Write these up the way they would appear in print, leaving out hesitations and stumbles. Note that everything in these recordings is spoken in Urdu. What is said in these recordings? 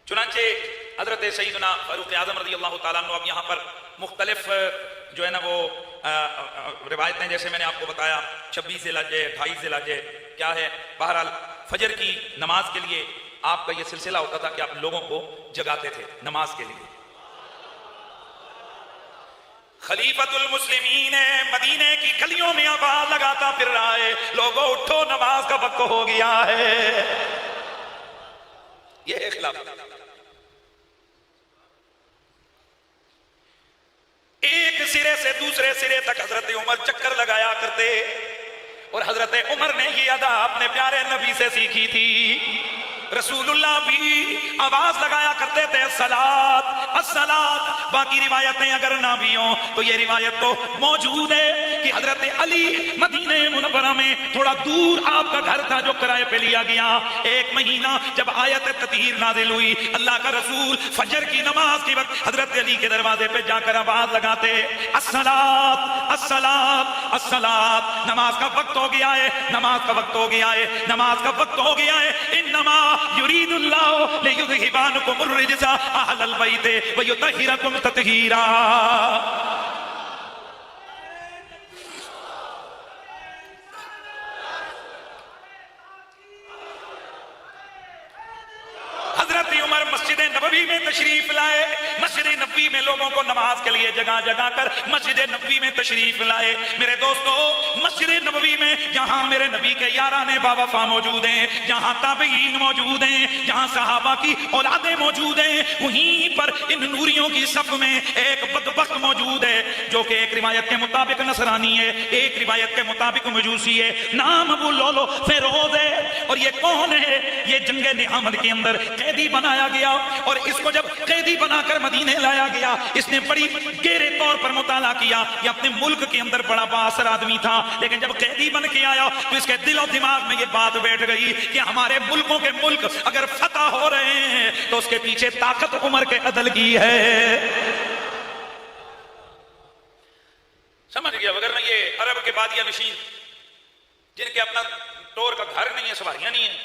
چنانچہ حضرت سیدنا فاروق اعظم رضی اللہ تعالیٰ عنہ، اب یہاں پر مختلف جو ہے نا وہ روایتیں، جیسے میں نے آپ کو بتایا 26 ذی الحجہ 28 ذی الحجہ کیا ہے، بہرحال فجر کی نماز کے لیے آپ کا یہ سلسلہ ہوتا تھا کہ آپ لوگوں کو جگاتے تھے نماز کے لیے۔ خلیفۃ المسلمین مدینے کی گلیوں میں آواز لگاتا پھر رہا ہے، لوگوں اٹھو نماز کا وقت ہو گیا ہے۔ یہ ہے خلافت۔ ایک سرے سے دوسرے سرے تک حضرت عمر چکر لگایا کرتے، اور حضرت عمر نے یہ ادا اپنے پیارے نبی سے سیکھی تھی۔ رسول اللہ بھی آواز لگایا کرتے تھے الصلاۃ الصلاۃ۔ باقی روایتیں اگر نہ بھی ہوں تو یہ روایت تو موجود ہے کہ حضرت علی مدینہ منورہ میں تھوڑا دور آپ کا گھر تھا جو کرائے پہ لیا گیا۔ ایک مہینہ جب آیت تطہیر نازل ہوئی، اللہ کا رسول فجر کی نماز کے وقت حضرت علی کے دروازے پہ جا کر آواز لگاتے الصلاۃ الصلاۃ الصلاۃ، نماز کا وقت ہو گیا ہے، نماز کا وقت ہو گیا ہے، نماز کا وقت ہو گیا ہے۔ انما یرید اللہ لیذہب عنکم الرجس اہل البیت ویطہرکم تطہیرا۔ حضرت عمر مسجد نبوی میں تشریف لائے، مسجد نبوی میں لوگوں کو نماز کے لیے جگہ جگہ کر مسجد نبوی میں تشریف لائے۔ میرے دوستو، مسجد نبوی میں جہاں میرے نبی کے یارانے باوفا موجود ہیں، جہاں تابعین موجود ہیں، جہاں صحابہ کی اولادیں موجود ہیں، وہیں پر ان نوریوں کی صف میں ایک بدبخت موجود ہے جو کہ ایک روایت کے مطابق نصرانی ہے، ایک روایت کے مطابق مجوسی ہے، نام ابو لولو فیروز ہے۔ اور یہ کون ہے؟ یہ جنگ نعامت کے اندر قیدی بنایا گیا، اور اس کو جب قیدی بنا کر مدینے لایا گیا، اس نے بڑی گہرے طور پر مطالعہ کیا۔ یہ اپنے ملک کے اندر بڑا بااثر آدمی تھا، لیکن جب قیدی بن کے آیا تو اس کے دل و دماغ میں یہ بات بیٹھ گئی کہ ہمارے ملکوں کے ملک اگر فتح ہو رہے ہیں تو اس کے پیچھے طاقت عمر کے عدل کی ہے۔ سمجھ گیا؟ وگرنہ یہ عرب کے بادیہ نشین جن کے اپنا ٹور کا گھر نہیں ہے، سواریاں نہیں ہیں،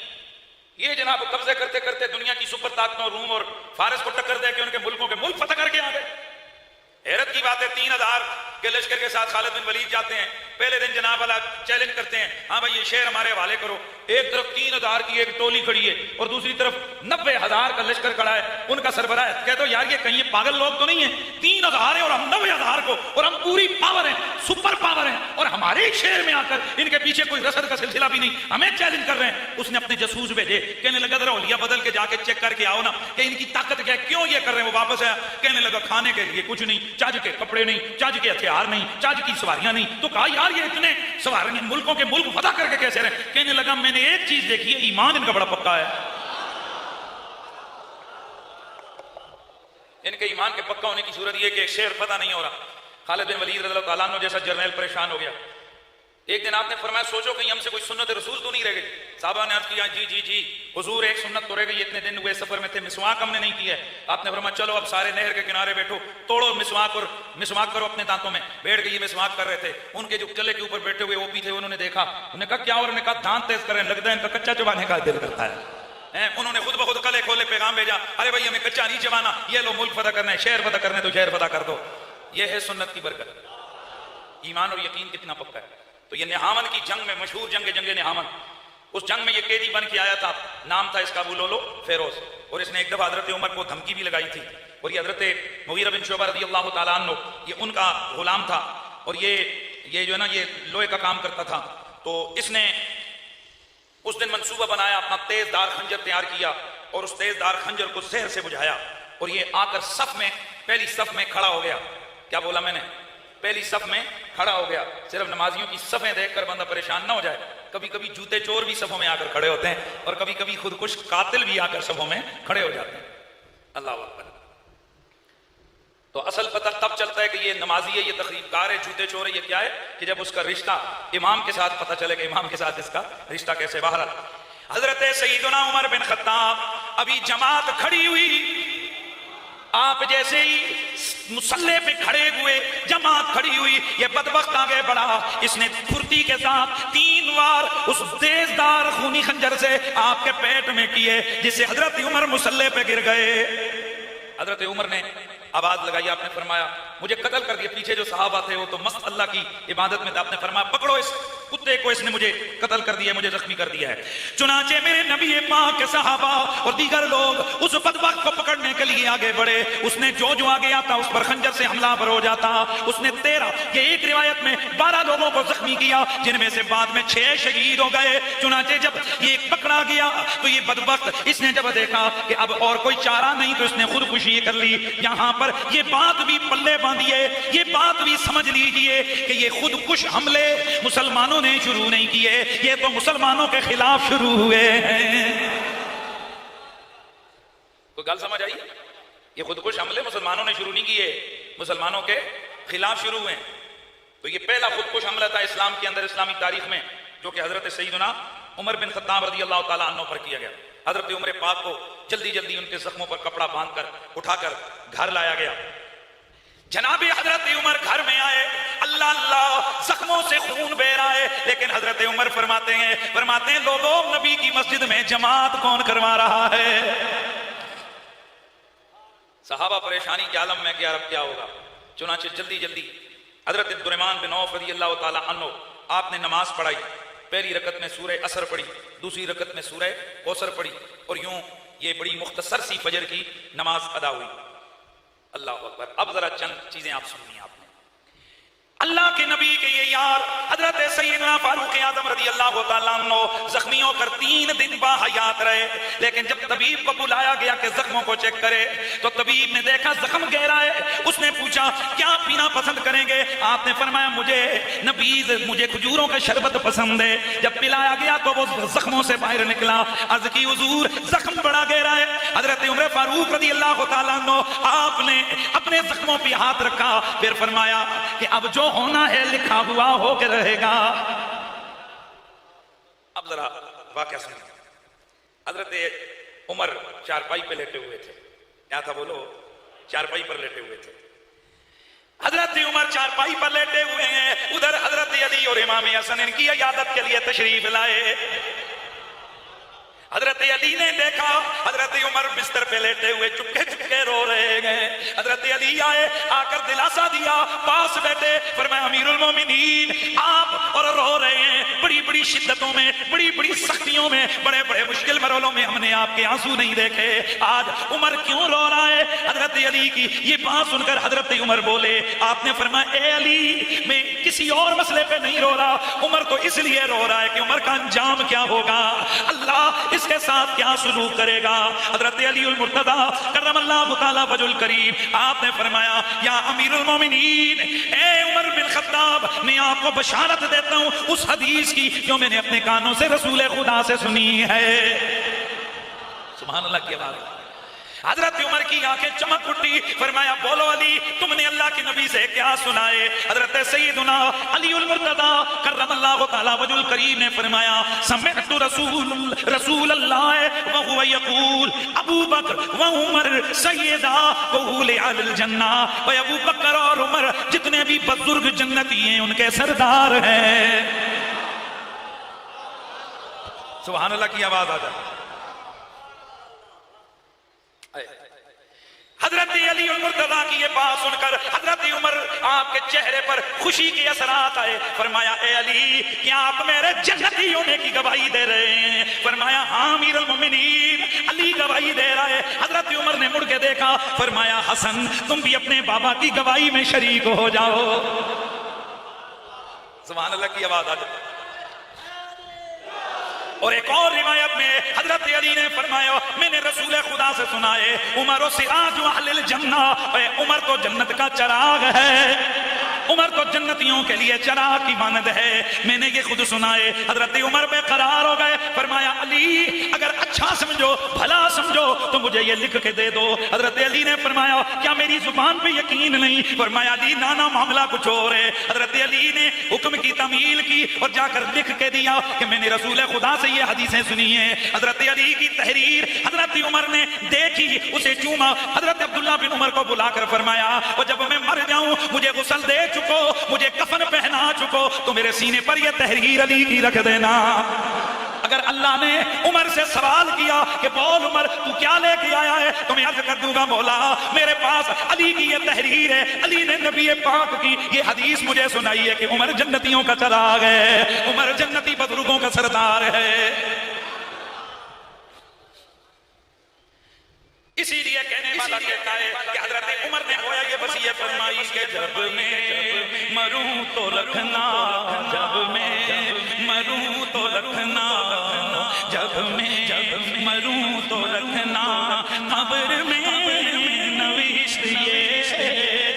یہ جناب قبضے کرتے کرتے دنیا کی سپر طاقتوں روم اور فارس کو ٹکر دے کے ان کے ملکوں کے ملک فتح کر کے آ گئے۔ حیرت کی بات ہے، 3000 کے لشکر کے ساتھ خالد بن ولید جاتے ہیں، پہلے دن جناب والا چیلنج کرتے ہیں، ہاں بھائی یہ شہر ہمارے حوالے کرو۔ ایک طرف 3000 کی ایک ٹولی کھڑی ہے اور دوسری طرف 90,000 کا لشکر کھڑا ہے، ان کا سربراہ ہے۔ کہتے ہو یار یہ کہیں پاگل لوگ تو نہیں ہیں، 3000 ہے اور ہم 90,000 کو، اور ہم پوری پاور ہیں، سپر پاور ہیں، اور ہمارے شہر میں آ کر ان کے پیچھے کوئی رسد کا سلسلہ بھی نہیں، ہمیں چیلنج کر رہے ہیں۔ اس نے اپنے جاسوس بھیجے، کہنے لگا ذرا اولیا بدل کے جا کے چیک کر کے آؤ نا کہ ان کی طاقت کیا ہے، کیوں یہ کر رہے ہیں۔ وہ واپس آیا، کہنے لگا کھانے کے لیے کچھ نہیں، چاج کے کپڑے نہیں، چاج کے ہتھیار نہیں، چاج کی سواریاں نہیں۔ تو کہا یار یہ اتنے سواریاں ملکوں کے ملک فتح کر کے کیسے رہے؟ کہنے لگا میں نے ایک چیز دیکھی ہے، ایمان ان کا بڑا پکا ہے۔ ان کے ایمان کے پکا ہونے کی صورت یہ کہ ایک شہر فتح نہیں ہو رہا۔ خالد بن ولید رضی اللہ تعالیٰ عنہ جیسا جرنیل پریشان ہو گیا۔ ایک دن آپ نے فرمایا سوچو کہیں ہم سے کوئی سنت رسول تو نہیں رہ گئی۔ صحابہ نے عرض کیا جی جی جی حضور ایک سنت تو رہ گئی، اتنے دن ہوئے سفر میں تھے، مسواک ہم نے نہیں کی ہے۔ آپ نے فرمایا چلو اب سارے نہر کے کنارے بیٹھو، توڑو مسواک اور مسواک کرو اپنے دانتوں میں۔ بیٹھ کے یہ مسواک کر رہے تھے، ان کے جو چلے کے اوپر بیٹھے ہوئے اوپی تھے انہوں نے دیکھا، انہوں نے کہا کیا؟ اور انہوں نے کہا دانت تیز کریں، لگتا ہے ان کا کچا چبانے کا دل کرتا ہے۔ انہوں نے خود بخود کلے کھولے پیغام بھیجا، ارے بھائی ہمیں کچا نہیں چبانا، یہ لو ملک فتح کرنا ہے، شہر فتح کرنا ہے تو شہر فتح کر دو۔ یہ ہے سنت کی برکت، ایمان اور یقین کتنا پکا ہے۔ تو یہ نہامن کی جنگ میں، مشہور جنگ نہامن، اس جنگ میں یہ قیدی بن کے آیا تھا، نام تھا اس کا ابو لولو فیروز، اور اس نے ایک دفعہ حضرت عمر کو دھمکی بھی لگائی تھی، اور یہ حضرت مغیرہ بن شعبہ رضی اللہ تعالیٰ عنہ یہ ان کا غلام تھا، اور یہ جو ہے نا یہ لوہے کا کام کرتا تھا۔ تو اس نے اس دن منصوبہ بنایا، اپنا تیز دار خنجر تیار کیا اور اس تیز دار خنجر کو زہر سے بجھایا، اور یہ آ کر صف میں، پہلی صف میں کھڑا ہو گیا۔ کیا بولا میں نے؟ پہلی صف میں کھڑا ہو گیا۔ صرف نمازیوں کی صفیں دیکھ کر بندہ پریشان نہ ہو جائے، کبھی کبھی جوتے چور بھی صفوں میں آ کر کھڑے ہوتے ہیں، اور کبھی کبھی خودکش قاتل بھی آ کر صفوں میں کھڑے ہو جاتے ہیں۔ اللہ اکبر۔ تو اصل پتہ تب چلتا ہے کہ یہ نمازی ہے، یہ تخریب کار ہے، جوتے چور ہے، یہ کیا ہے، کہ جب اس کا رشتہ امام کے ساتھ پتہ چلے گا، امام کے ساتھ اس کا رشتہ کیسے۔ بہرحال حضرت سیدنا عمر بن خطاب، ابھی جماعت کھڑی ہوئی، آپ جیسے ہی مصلی پہ کھڑے ہوئے، جماعت کھڑی ہوئی، یہ بدبخت آگے بڑھا، اس نے پھرتی کے ساتھ 3 بار اس تیزدار خونی خنجر سے آپ کے پیٹ میں کیے، جس سے حضرت عمر مصلی پہ گر گئے۔ حضرت عمر نے آواز لگائی، آپ نے فرمایا مجھے قتل کر دیا۔ پیچھے جو صحابہ تھے وہ تو مست اللہ کی عبادت میں تھے، آپ نے فرمایا پکڑو اس کتے کو، اس نے مجھے قتل کر دیا، مجھے زخمی کر دیا ہے۔ چنانچہ میرے نبی پاک کے صحابہ اور دیگر لوگ اس بدبخت کو پکڑنے کے لیے آگے بڑھے، اس نے جو آگے آتا اس پر خنجر سے حملہ آور ہو جاتا۔ اس نے 13 یہ ایک روایت میں 12 لوگوں کو زخمی کیا، جن میں سے بعد میں 6 شہید ہو گئے۔ چنانچہ جب یہ پکڑا گیا تو یہ بدبخت اس نے جب دیکھا کہ اب اور کوئی چارہ نہیں تو اس نے خودکشی کر لی۔ یہاں پر یہ بات بھی پلے باندھیے، یہ بات بھی سمجھ لیجئے کہ یہ خودکش حملے مسلمانوں نے شروع نہیں کیے، یہ تو مسلمانوں کے خلاف شروع ہوئے ہیں۔ کوئی گل سمجھ آئی؟ یہ خودکش حملے مسلمانوں نے شروع نہیں کیے، مسلمانوں کے خلاف شروع ہوئے۔ تو یہ پہلا خودکش حملہ تھا اسلام کے اندر، اسلامی تاریخ میں، جو کہ حضرت سیدنا عمر بن خطاب رضی اللہ تعالیٰ عنہ پر کیا گیا۔ حضرت عمر پاک کو جلدی جلدی ان کے زخموں پر کپڑا باندھ کر اٹھا کر گھر لایا گیا۔ جناب حضرت عمر گھر میں آئے، اللہ اللہ زخموں سے خون بہ رہا ہے، لیکن حضرت عمر فرماتے ہیں لوگوں نبی کی مسجد میں جماعت کون کروا رہا ہے؟ صحابہ پریشانی کے عالم میں کہ اب کیا ہوگا۔ چنانچہ جلدی جلدی حضرت عبدالرحمن بن عوف رضی اللہ تعالی عنہ آپ نے نماز پڑھائی، پہلی رکعت میں سورہ عصر پڑھی، دوسری رکعت میں سورہ کوثر پڑھی، اور یوں یہ بڑی مختصر سی فجر کی نماز ادا ہوئی۔ اللہ اکبر۔ اب ذرا چند چیزیں آپ سنیے۔ آپ نے اللہ کے نبی کے یہ یار حضرت سیدنا فاروق اعظم رضی اللہ تعالیٰ عنہ زخمی ہو کر 3 دن باحیات رہے، لیکن جب طبیب کو بلایا گیا کہ زخموں کو چیک کرے تو طبیب نے دیکھا زخم گہرا ہے۔ اس نے پوچھا کیا پینا پسند کریں گے؟ آپ نے فرمایا مجھے نبیذ، مجھے کھجوروں کا شربت پسند ہے۔ جب پلایا گیا تو وہ زخموں سے باہر نکلا۔ عرض کی حضور زخم بڑا گہرا ہے۔ حضرت عمر فاروق رضی اللہ تعالیٰ عنہ آپ نے اپنے زخموں پہ ہاتھ رکھا، پھر فرمایا کہ اب جو ہونا ہے لکھا ہوا ہو کے رہے گا۔ اب ذرا واقعہ سنیں۔ حضرت عمر چارپائی پہ لیٹے ہوئے تھے، کیا تھا بولو؟ چارپائی پر لیٹے ہوئے تھے۔ حضرت عمر چارپائی پر لیٹے ہوئے ہیں، ادھر حضرت علی اور امام حسن ان کی عیادت کے لیے تشریف لائے۔ حضرت علی نے دیکھا حضرت عمر بستر پہ لیٹے ہوئے چپکے چپکے رو رہے ہیں۔ حضرت علی آئے، آ کر دلاسا دیا، پاس بیٹھے، فرمایا امیر المومنین آپ اور رو رہے ہیں، بڑی بڑی شدتوں میں، بڑی بڑی سختیوں میں، بڑے بڑے مشکل مرحلوں میں ہم نے آپ کے آنسو نہیں دیکھے، آج عمر کیوں رو رہا ہے؟ حضرت علی کی یہ بات سن کر حضرت عمر بولے، آپ نے فرمایا اے علی میں کسی اور مسئلے پہ نہیں رو رہا، عمر تو اس لیے رو رہا ہے کہ عمر کا انجام کیا ہوگا، اللہ اس کے ساتھ کیا سلوک کرے گا۔ حضرت علی المرتضی کرم اللہ تعالی وجہ الکریم آپ نے فرمایا یا امیر المومنین، اے عمر بن خطاب میں آپ کو بشارت دیتا ہوں اس حدیث کی جو میں نے اپنے کانوں سے رسول خدا سے سنی ہے۔ سبحان اللہ کی آواز۔ حضرت عمر کی آنکھیں چمک اٹھی، فرمایا بولو علی تم نے اللہ کے نبی سے کیا سنائے؟ حضرت سیدنا علی المرتضی کرم اللہ تعالی وجہ الکریم نے فرمایا سمعت رسول اللہ وہو یقول ابو بکر و عمر سیدہ اہل الجنہ، و ابو بکر اور عمر جتنے بھی بزرگ جنتی ہیں ان کے سردار ہیں۔ سبحان اللہ کی آواز آ جائے۔ حضرت علی المرتضی کی یہ بات سن کر حضرت عمر آپ کے چہرے پر خوشی کے اثرات آئے، فرمایا اے علی کیا آپ میرے جنتی ہونے کی گواہی دے رہے ہیں؟ فرمایا ہاں امیر المومنین، علی گواہی دے رہا ہے۔ حضرت عمر نے مڑ کے دیکھا، فرمایا حسن تم بھی اپنے بابا کی گواہی میں شریک ہو جاؤ۔ سبحان اللہ کی آواز آ جائے۔ اور ایک اور روایت میں حضرت علی نے فرمایا میں نے رسول خدا سے سنا ہے عمر و سراج اہل الجنہ، عمر تو جنت کا چراغ ہے۔ عمر تو جنتیوں کے لیے چراغ کی مانند ہے، میں نے یہ خود سنا ہے۔ حضرت عمر بے قرار ہو گئے، فرمایا علی اگر اچھا سمجھو بھلا سمجھو تو مجھے یہ لکھ کے دے دو۔ حضرت علی نے فرمایا کیا میری زبان پہ یقین نہیں؟ فرمایا علی نانا معاملہ کچھ اور ہے۔ حضرت علی نے حکم کی تعمیل کی اور جا کر لکھ کے دیا کہ میں نے رسول خدا سے یہ حدیثیں سنی ہیں۔ حضرت علی کی تحریر حضرت عمر نے دیکھی، اسے چوما۔ حضرت عبداللہ بن عمر کو بلا کر فرمایا وہ جب میں مر جاؤں مجھے غسل دے چکو، مجھے کفن پہنا چکو تو میرے سینے پر یہ تحریر علی کی رکھ دینا۔ اگر اللہ نے عمر سے سوال کیا کہ بول عمر تو کیا لے کے آیا ہے تو میں عرض کر دوں گا مولا میرے پاس علی کی یہ تحریر ہے، علی نے نبی پاک کی یہ حدیث مجھے سنائی ہے کہ عمر جنتیوں کا چراغ ہے، عمر جنتی بزرگوں کا سردار ہے۔ اسی لیے کہنے والا کہتا ہے کہ حضرت عمر نے گویا یہ وصیت فرمائی کہ جب میں مروں تو رکھنا، جب میں مروں تو رکھنا، جب میں مروں تو رکھنا، قبر میں نوشت یہ،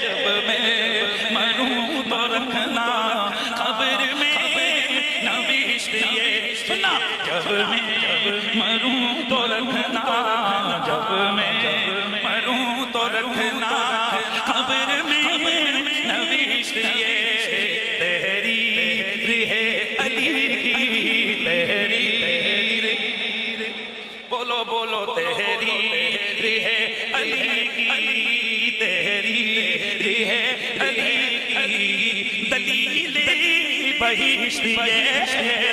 جب میں مروں تو رکھنا، قبر میں نوشت یہ، سننا جب میں مروں تو رکھنا، جب میں مروں تو رکھنا، قبر میں نوشت یہ تحریر ہے علی کی، تحریر، بولو بولو تحریر ہے علی کی، تحریر ہے علی کی، دلیل بہشت یہ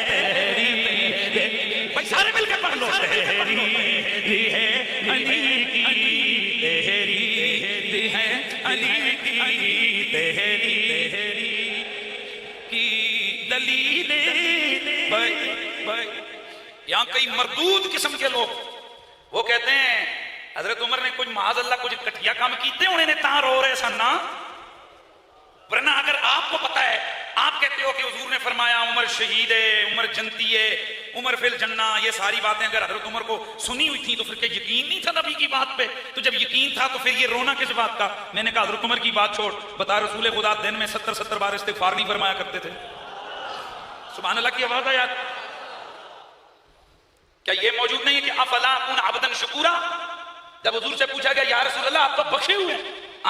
تحریر، بھائی سارے مل کے پڑھ لو، تحریر ہے علی کی، تحریر ہے علی کی، تحریر کی دلیل۔ یہاں کئی مردود قسم کے لوگ وہ کہتے ہیں حضرت عمر نے کچھ معاذ اللہ کچھ کٹیا کام کیتے انہیں نے تاں رو رہے سن نا، ورنہ اگر آپ کو پتا ہے آپ کہتے ہو کہ حضور نے فرمایا عمر شہید ہے، عمر جنتی ہے، عمر فی الجنہ، یہ ساری باتیں اگر حضرت عمر کو سنی ہوئی تھیں تو پھر کہ یقین نہیں تھا نبی کی بات پہ؟ تو جب یقین تھا تو پھر یہ رونا کس بات کا؟ میں نے کہا حضرت عمر کی بات چھوڑ، بتا رسول خدا دن میں 70 بار استغفار نہیں فرمایا کرتے تھے؟ سبحان اللہ کی آواز ہے یار۔ کیا یہ موجود نہیں ہے کہ افلا اکون عبدا شکورا؟ جب حضور سے پوچھا گیا یا رسول اللہ آپ تو بخشے ہوئے ہیں،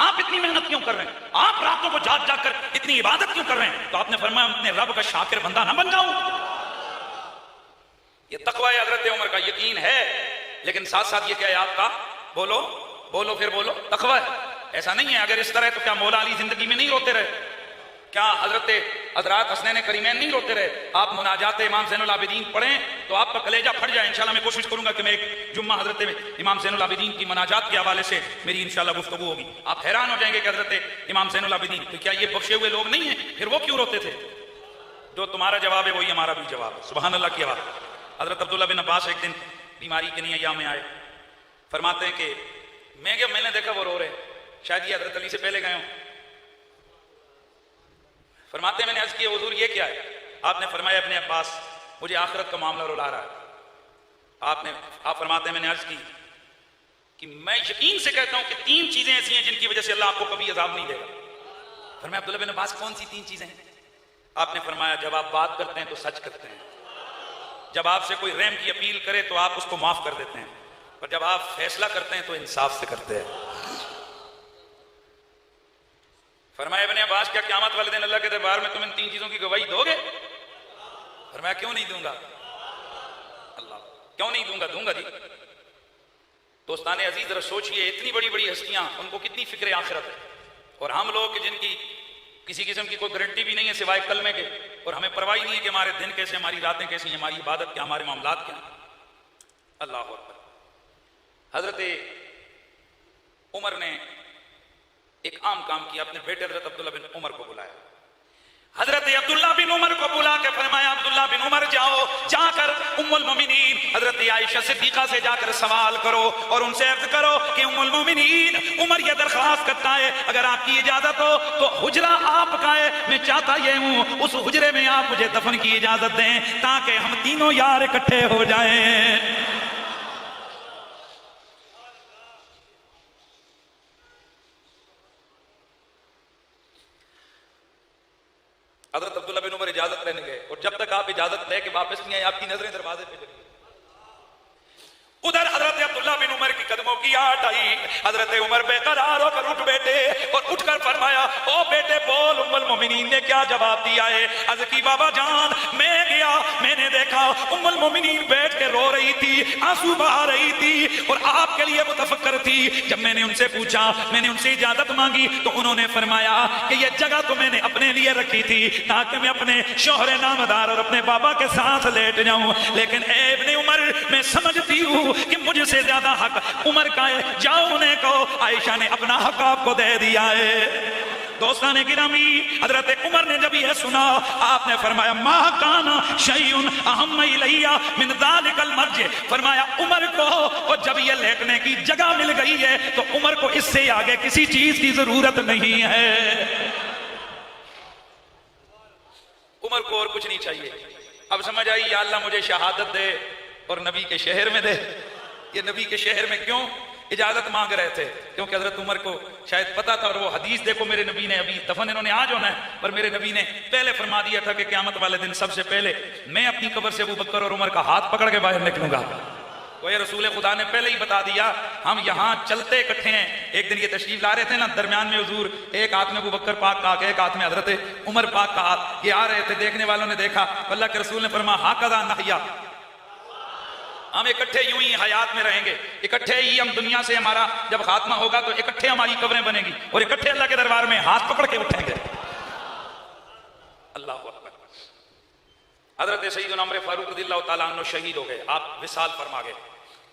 آپ اتنی محنت کیوں کر رہے ہیں، آپ راتوں کو جاگ جاگ کر اتنی عبادت کیوں کر رہے ہیں؟ تو آپ نے فرمایا اپنے رب کا شاکر بندہ نہ بن جاؤں؟ یہ تقوی حضرت عمر کا یقین ہے، لیکن ساتھ ساتھ یہ کیا ہے آپ کا؟ بولو بولو پھر بولو، تقوی ہے۔ ایسا نہیں ہے اگر اس طرح ہے تو کیا مولا علی زندگی میں نہیں روتے رہے؟ کیا حضرات حسنین کریمین نہیں روتے رہے؟ آپ مناجات امام زین العابدین پڑھیں تو آپ کا کلیجہ پھٹ جائے۔ انشاءاللہ میں کوشش کروں گا کہ میں ایک جمعہ حضرت امام زین العابدین کی مناجات کے حوالے سے میری انشاءاللہ گفتگو ہوگی۔ آپ حیران ہو جائیں گے کہ حضرت امام زین العابدین تو کیا یہ بخشے ہوئے لوگ نہیں ہیں؟ پھر وہ کیوں روتے تھے؟ جو تمہارا جواب ہے وہی ہمارا بھی جواب ہے، سبحان اللہ کی آواز۔ حضرت عبداللہ بن عباس ایک دن بیماری کے لیے ایام میں آئے، فرماتے ہیں کہ میں نے دیکھا وہ رو رہے، شاید یہ حضرت علی سے پہلے گئے ہوں۔ فرماتے ہیں میں نے عرض کیا حضور یہ کیا ہے؟ آپ نے فرمایا ابن عباس مجھے آخرت کا معاملہ رلا رہا ہے۔ آپ فرماتے ہیں میں نے عرض کی کہ میں یقین سے کہتا ہوں کہ 3 چیزیں ایسی ہیں جن کی وجہ سے اللہ آپ کو کبھی عذاب نہیں دے گا۔ فرمایا عبداللہ بن عباس کون سی 3 چیزیں ہیں؟ آپ نے فرمایا جب آپ بات کرتے ہیں تو سچ کرتے ہیں، جب آپ سے کوئی رحم کی اپیل کرے تو آپ اس کو معاف کر دیتے ہیں، اور جب آپ فیصلہ کرتے ہیں تو انصاف سے کرتے ہیں۔ فرمایا ابن عباس کیا قیامت والے دن اللہ کے دربار میں تم ان 3 چیزوں کی گواہی دو گے؟ فرمایا کیوں نہیں دوں گا؟ اللہ کیوں نہیں دوں گا؟ دوں گا جی۔ دوستان عزیز ذرا سوچئے اتنی بڑی بڑی ہستیاں ان کو کتنی فکر آخرت ہے، اور ہم لوگ جن کی کسی قسم کی کوئی گارنٹی بھی نہیں ہے سوائے کلمے کے، اور ہمیں پرواہ نہیں ہے کہ ہمارے دن کیسے، ہماری راتیں کیسی ہیں، ہماری عبادت کیا، ہمارے معاملات کیا ہیں۔ اللہ اکبر۔ حضرت عمر نے ایک عام کام کیا، اپنے بیٹے حضرت عبداللہ بن عمر کو بلایا۔ حضرت عبداللہ بن عمر کو بلا کے فرمایا عبداللہ بن عمر جاؤ، جا کر ام المومنین حضرت عائشہ صدیقہ سے جا کر سوال کرو اور ان سے عرض کرو کہ ام المومنین عمر یہ درخواست کرتا ہے اگر آپ کی اجازت ہو تو حجرہ آپ کا ہے، میں چاہتا یہ ہوں اس حجرے میں آپ مجھے دفن کی اجازت دیں تاکہ ہم تینوں یار اکٹھے ہو جائیں۔ حضرت عبداللہ بن عمر اجازت لینے گئے اور جب تک آپ اجازت لے کے واپس نہیں آئے آپ کی نظریں دروازے پہ چلی. ادھر حضرت عبداللہ بن عمر کی قدموں کی آہٹ آئی. حضرت عمر بے قرار ہو کر اٹھ بیٹھے اور اٹھ کر فرمایا او بیٹے بول ام المومنین نے کیا جواب دیا ہے؟ عرض کی بابا جان میں گیا, میں نے دیکھا ام المومنین بیٹھ کے رو رہی تھی, آنسو بہا رہی تھی اور آپ کے لیے متفکر تھی. جب میں نے ان سے پوچھا, میں نے ان سے اجازت مانگی تو انہوں نے فرمایا کہ یہ جگہ تو میں نے اپنے لیے رکھی تھی تاکہ میں اپنے شوہر نامدار اور اپنے بابا کے ساتھ لیٹ جاؤں, لیکن اے ابن عمر میں سمجھتی ہوں کہ مجھ سے زیادہ حق عمر کا ہے, جاؤ انہیں کہو عائشہ نے اپنا حق آپ کو دے دیا ہے. دوستان گرامی, حضرت عمر نے جب یہ سنا آپ نے فرمایا ما کان شیء اہم الی من ذلک المرجع, فرمایا عمر کو اور جب یہ لیٹنے کی جگہ مل گئی ہے تو عمر کو اس سے آگے کسی چیز کی ضرورت نہیں ہے. عمر کو اور کچھ نہیں چاہیے. اب سمجھ آئی, یا اللہ مجھے شہادت دے اور نبی کے شہر میں دے. یہ نبی کے شہر میں کیوں اجازت مانگ رہے تھے؟ کیونکہ حضرت عمر کو شاید پتا تھا, اور وہ حدیث دیکھو میرے نبی نے, ابھی دفن انہوں نے آج ہونا ہے پر میرے نبی نے پہلے فرما دیا تھا کہ قیامت والے دن سب سے پہلے میں اپنی قبر سے ابو بکر اور عمر کا ہاتھ پکڑ کے باہر نکلوں گا. کوئی رسول خدا نے پہلے ہی بتا دیا, ہم یہاں چلتے اکٹھے ہیں. ایک دن یہ تشریف لا رہے تھے نا, درمیان میں حضور ایک ہاتھ میں ابو بکر پاک کا, ایک ہاتھ میں حضرت عمر پاک کا ہاتھ, یہ آ رہے تھے. دیکھنے والوں نے دیکھا, اللہ کے رسول نے فرمایا ہاکذا نحیا, ہم اکٹھے یوں ہی حیات میں رہیں گے, اکٹھے ہی ہم دنیا سے, ہمارا جب خاتمہ ہوگا تو اکٹھے ہماری قبریں بنے گی اور اکٹھے اللہ کے دربار میں ہاتھ پکڑ کے اٹھیں گے. اللہ اکبر. حضرت سیدنا عمر فاروق رضی اللہ تعالیٰ عنہ شہید ہو گئے, آپ وصال فرما گئے.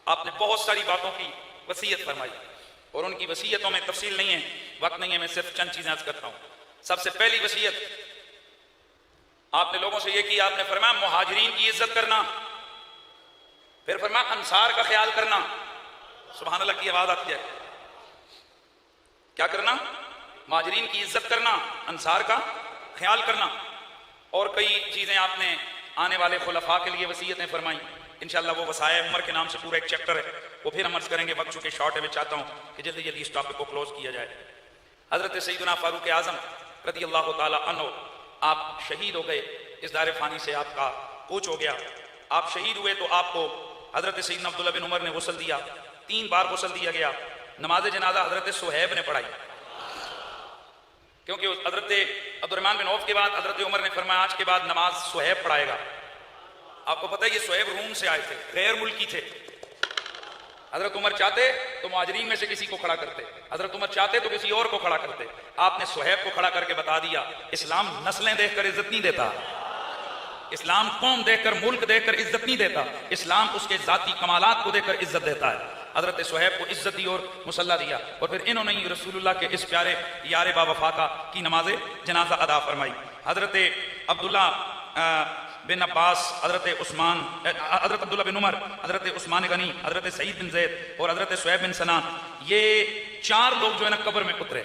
آپ نے بہت ساری باتوں کی وصیت فرمائی اور ان کی وصیتوں میں تفصیل نہیں ہے, وقت نہیں ہے, میں صرف چند چیزیں عرض کرتا ہوں. سب سے پہلی وصیت آپ نے لوگوں سے یہ کی, آپ نے فرمایا مہاجرین کی عزت کرنا, پھر فرمایا انصار کا خیال کرنا. سبحان اللہ کی آواز آتی ہے. کیا کرنا؟ مہاجرین کی عزت کرنا, انصار کا خیال کرنا. اور کئی چیزیں آپ نے آنے والے خلفاء کے لیے وصیتیں فرمائی. انشاءاللہ وہ وصایا عمر کے نام سے پورا ایک چیپٹر ہے, وہ پھر ہم عرض کریں گے. وقت چونکہ شارٹ ہے, میں چاہتا ہوں کہ جلدی جلدی اس ٹاپک کو کلوز کیا جائے. حضرت سیدنا فاروق اعظم رضی اللہ تعالی عنہ آپ شہید ہو گئے, اس دار فانی سے آپ کا کوچ ہو گیا. آپ شہید ہوئے تو آپ کو حضرت سیدنا عبداللہ بن عمر نے غسل دیا, 3 بار غسل دیا گیا. نماز جنازہ حضرت صہیب نے پڑھائی, کیونکہ حضرت عبد الرحمن بن عوف کے بعد حضرت عمر نے فرمایا آج کے بعد نماز صہیب پڑھائے گا. آپ کو پتہ ہے یہ صہیب روم سے آئے تھے, غیر ملکی تھے. حضرت عمر چاہتے تو مہاجرین میں سے کسی کو کھڑا کرتے, حضرت عمر چاہتے تو کسی اور کو کھڑا کرتے. آپ نے صہیب کو کھڑا کر کے بتا دیا اسلام نسلیں دیکھ کر عزت نہیں دیتا, اسلام قوم دیکھ کر, ملک دیکھ کر عزت نہیں دیتا, اسلام اس کے ذاتی کمالات کو دیکھ کر عزت دیتا ہے. حضرت صہیب کو عزت دی اور مصلی دیا, اور پھر انہوں نے رسول اللہ کے اس پیارے یار با وفا کی نماز جنازہ ادا فرمائی. حضرت عبداللہ بن عباس, حضرت عثمان, حضرت عبداللہ بن عمر, حضرت عثمان غنی, حضرت سعید بن زید اور حضرت صہیب بن سنان, یہ 4 لوگ جو ہے نا قبر میں اترے.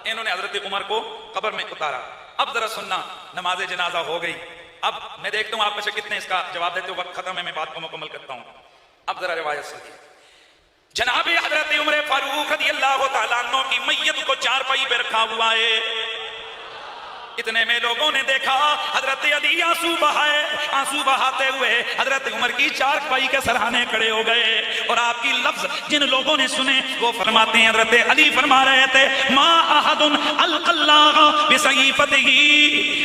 انہوں نے حضرت عمر کو قبر میں اتارا. اب ذرا سننا, نماز جنازہ ہو گئی. اب میں دیکھتا ہوں آپ میں سے کتنے اس کا جواب دیتے ہو, وقت ختم ہے, میں بات کو مکمل کرتا ہوں. اب ذرا روایت سنیے. جناب حضرت عمر فاروق رضی اللہ تعالیٰ عنہ کی میت کو 4 پائی پہ رکھا ہوا ہے. اتنے میں لوگوں نے دیکھا حضرت علی آنسو بہائے, آنسو بہاتے ہوئے حضرت عمر کی 4 پائی کے سرہانے کھڑے ہو گئے. اور آپ کی لفظ جن لوگوں نے سنے وہ فرماتے ہیں, حضرت علی فرما رہے تھے ما احد القى الله بسيفته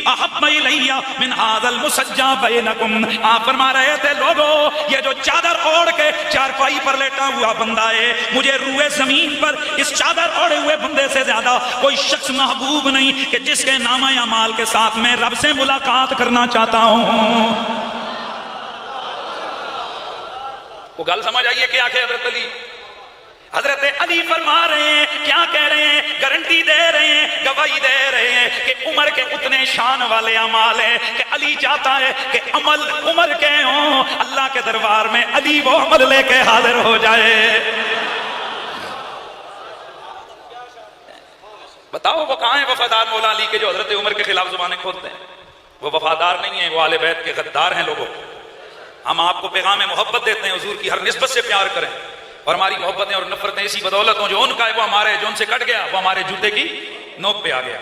احب الي من هذا المسجى بينكم. آپ فرما رہے تھے لوگوں یہ جو چادر اوڑھ کے 4 پائی پر لیٹا ہوا بندہ ہے, مجھے روئے زمین پر اس چادر اوڑھے ہوئے بندے سے زیادہ کوئی شخص محبوب نہیں کہ جس کے نامہ اعمال کے ساتھ میں رب سے ملاقات کرنا چاہتا ہوں. وہ گل سمجھ آئیے کیا کہ حضرت علی, حضرت علی فرما رہے ہیں, کیا کہہ رہے ہیں, گارنٹی دے رہے ہیں, گواہی دے رہے ہیں کہ عمر کے اتنے شان والے اعمال ہیں کہ علی چاہتا ہے کہ عمل عمر کے ہوں, اللہ کے دربار میں علی وہ عمل لے کے حاضر ہو جائے. بتاؤ وہ کہاں ہیں وفادار مولا علی کے جو حضرت عمر کے خلاف زبانیں کھولتے ہیں؟ وہ وفادار نہیں ہیں, وہ اہل بیت کے غدار ہیں. لوگوں ہم آپ کو پیغام محبت دیتے ہیں, حضور کی ہر نسبت سے پیار کریں, اور ہماری محبتیں اور نفرتیں اسی بدولت ہوں جو ان کا ہے وہ ہمارے, جو ان سے کٹ گیا وہ ہمارے جوتے کی نوک پہ آ گیا.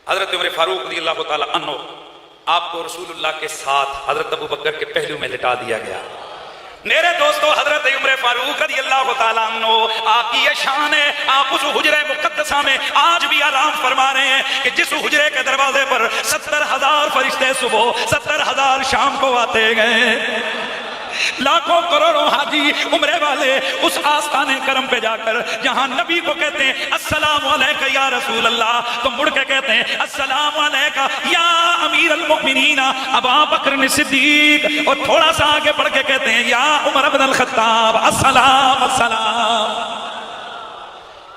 حضرت عمر فاروق رضی اللہ تعالی عنہ، آپ کو رسول اللہ کے ساتھ حضرت ابو بکر کے پہلو میں لٹا دیا گیا۔ میرے دوستو، حضرت عمر فاروق رضی اللہ تعالیٰ عنہ، آپ کی یہ شان ہے، آپ اس حجرہ مقدسہ میں آج بھی آرام فرما رہے ہیں کہ جس حجرے کے دروازے پر 70,000 فرشتے صبح 70,000 شام کو آتے گئے، لاکھوں کروڑوں حاجی عمرے والے اس آستانے کرم پہ جا کر جہاں نبی کو کہتے ہیں السلام علیکہ یا رسول اللہ، تو مڑ کے کہتے ہیں السلام علیکہ یا امیر المؤمنین ابا بکر صدیق، اور تھوڑا سا آگے بڑھ کے کہتے ہیں یا عمر بن الخطاب السلام السلام۔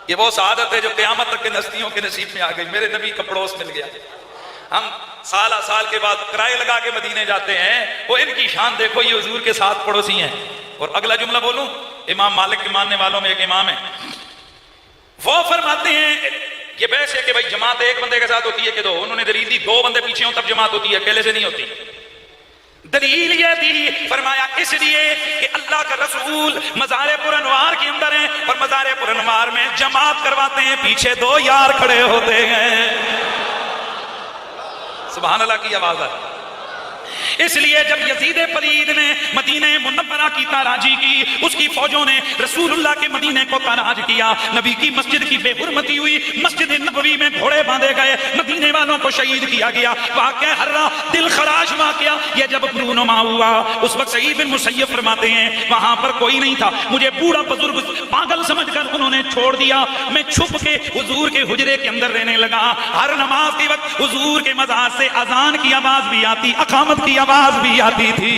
یہ وہ سعادت ہے جو قیامت تک کے ہستیوں کے نصیب میں آ گئی۔ میرے نبی کا پڑوس مل گیا۔ ہم سالہ سال کے بعد کرائے لگا کے مدینے جاتے ہیں، وہ ان کی شان دیکھو، یہ حضور کے ساتھ پڑوسی ہیں۔ اور اگلا جملہ بولوں، امام مالک کے ماننے والوں میں ایک امام ہے، وہ فرماتے ہیں یہ بحث ہے کہ بھائی جماعت ایک بندے کے ساتھ ہوتی ہے کہ دو، انہوں نے دلیل دی 2 بندے پیچھے ہوں تب جماعت ہوتی ہے، اکیلے سے نہیں ہوتی۔ دلیل یہ دی، فرمایا اس لیے کہ اللہ کا رسول مزار پر انوار کے اندر ہیں اور مزار پر انوار میں جماعت کرواتے ہیں، پیچھے 2 یار کھڑے ہوتے ہیں۔ سبحان اللہ کی آواز ہے۔ اس لیے جب یزید پلید نے مدینہ منورہ کی تاراجی کی، اس کی فوجوں نے رسول اللہ کے مدینے کو تاراج کیا، نبی کی مسجد کی بے حرمتی ہوئی، مسجد نبوی میں گھوڑے باندھے گئے، مدینے والوں کو شہید کیا گیا، واقعہ ہررا دل خراش واقعہ یہ جب رونما ہوا، اس وقت سعید بن مسیب فرماتے ہیں وہاں پر کوئی نہیں تھا، مجھے بوڑھا بزرگ پاگل سمجھ کر انہوں نے چھوڑ دیا، میں چھپ کے حضور کے حجرے کے اندر رہنے لگا، ہر نماز کے وقت حضور کے مزار سے اذان کی آواز بھی آتی، اقامت کی آواز بھی آتی تھی۔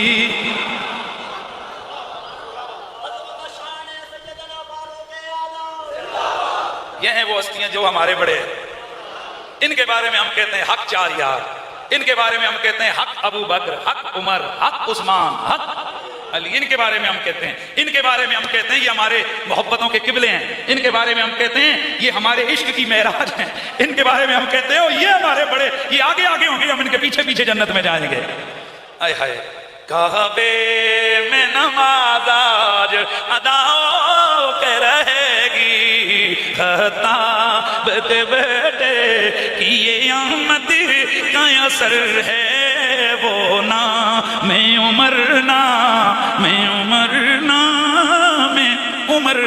یہ ہیں وہ ہستیاں جو ہمارے بڑے ہیں، ان کے بارے میں ہم کہتے ہیں حق 4 یار، ان کے بارے میں ہم کہتے ہیں حق ابو بکر، حق عمر، حق عثمان، حق علی، ان کے بارے میں ہم کہتے ہیں، ان کے بارے میں ہم کہتے ہیں یہ ہمارے محبتوں کے قبلے ہیں، ان کے بارے میں ہم کہتے ہیں یہ ہمارے عشق کی معراج ہیں، ان کے بارے میں ہم کہتے ہیں یہ ہمارے بڑے، یہ آگے آگے ہوں گے، ہم ان کے پیچھے پیچھے جنت میں جائیں گے۔ آئے ہائے، کعبے میں نماز آج ادا کے رہے گی، خطاب کے بیٹے کی یہ آمد کا اثر ہے، وہ نام عمر، نام عمر، نام عمر